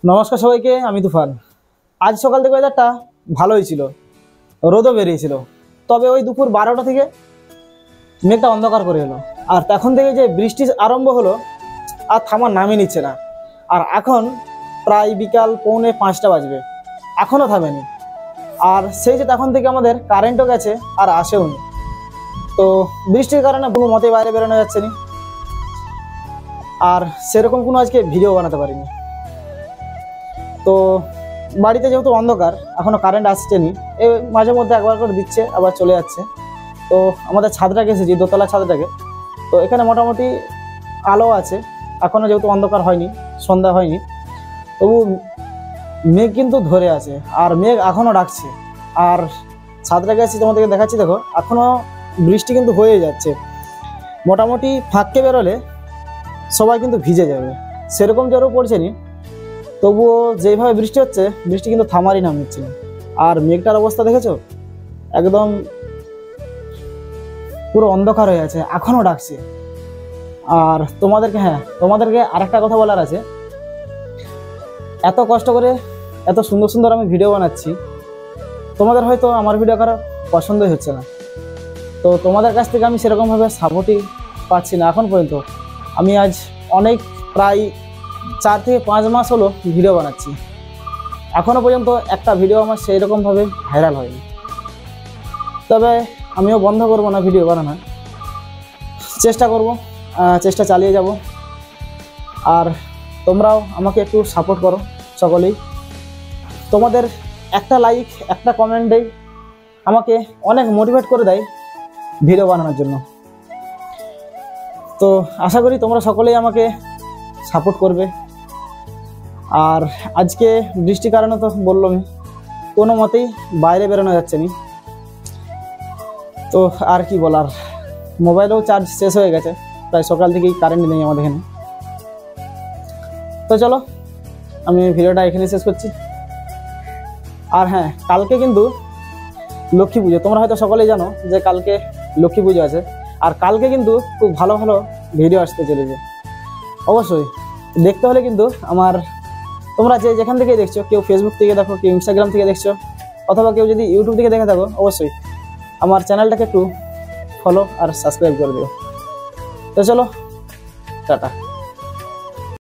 নমস্কার সবাইকে, আমি তুফান। আজ সকাল থেকে ওয়েদারটা ভালোই ছিল, রোদও বেরিয়েছিল। তবে ওই দুপুর 12টা থেকে মেঘটা অন্ধকার করে এলো, আর তখন থেকে যে বৃষ্টি আরম্ভ হলো আর থামার নামই নিচ্ছে না। আর এখন প্রায় বিকাল 4:45 বাজবে, এখনও থামেনি। আর সেই যে তখন থেকে আমাদের কারেন্টও গেছে আর আসেও নি। তো বৃষ্টির কারণে কোনো মতে বাইরে বেরোনো যাচ্ছে না, আর সেরকম কোনো আজকে ভিডিও বানাতে পারিনি। তো বাড়িতে যেহেতু অন্ধকার, এখনও কারেন্ট আসছে নি, এ মাঝে মধ্যে একবার করে দিচ্ছে আবার চলে যাচ্ছে। তো আমাদের ছাদটাকে এসেছি, দোতলা ছাদটাকে। তো এখানে মোটামুটি আলো আছে, এখনও যেহেতু অন্ধকার হয়নি, সন্ধ্যা হয়নি, তবু মেঘ কিন্তু ধরে আছে আর মেঘ এখনও ডাকছে। আর ছাদটাকে এসেছি, তোমাদেরকে দেখাচ্ছি, দেখো এখনও বৃষ্টি কিন্তু হয়ে যাচ্ছে। মোটামুটি ফাঁককে বেরোলে সবাই কিন্তু ভিজে যাবে, সেরকম জোরও পড়ছে নি। তবুও যেভাবে বৃষ্টি হচ্ছে, বৃষ্টি কিন্তু থামারই নাম নিচ্ছে না। আর মেঘটার অবস্থা দেখেছো, একদম পুরো অন্ধকার হয়ে আছে, এখনও ডাকছে। আর তোমাদেরকে আরেকটা কথা বলার আছে। এত কষ্ট করে এত সুন্দর সুন্দর আমি ভিডিও বানাচ্ছি, তোমাদের হয়তো আমার ভিডিও করা পছন্দই হচ্ছে না। তো তোমাদের কাছ থেকে আমি সেরকমভাবে সাপোর্টই পাচ্ছি না এখন পর্যন্ত। আমি আজ প্রায় 4 থেকে 5 মাস হলো ভিডিও বানাচ্ছি, এখনও পর্যন্ত একটা ভিডিও আমার সেই রকমভাবে ভাইরাল হয়নি। তবে আমিও বন্ধ করব না ভিডিও বানানো, চেষ্টা করব, চেষ্টা চালিয়ে যাব। আর তোমরাও আমাকে একটু সাপোর্ট করো সকলেই। তোমাদের একটা লাইক, একটা কমেন্টেই আমাকে অনেক মোটিভেট করে দেয় ভিডিও বানানোর জন্য। তো আশা করি তোমরা সকলেই আমাকে সাপোর্ট করবে। আর আজকে বৃষ্টির কারণে তো বললামই, কোনো মতেই বাইরে বেরোনো যাচ্ছে না। তো আর কি বলার, মোবাইলেও চার্জ শেষ হয়ে গেছে, প্রায় সকাল থেকেই কারেন্ট নেই আমাদের এখানে। তো চলো, আমি ভিডিওটা এখানে শেষ করছি। আর হ্যাঁ, কালকে কিন্তু লক্ষ্মী পুজো, তোমরা হয়তো সকলেই জানো যে কালকে লক্ষ্মী পুজো আছে। আর কালকে কিন্তু খুব ভালো ভালো ভিডিও আসতে চলেছে। অবশ্যই দেখতে হলে কিন্তু তোমরা যেখান থেকে দেখছো, কেউ ফেসবুক থেকে দেখো, কেউ ইনস্টাগ্রাম থেকে দেখছো, অথবা কেউ যদি ইউটিউব থেকে দেখে থাকো, অবশ্যই আমার চ্যানেলটাকে একটু ফলো আর সাবস্ক্রাইব করে দিও। তো চলো, টাটা।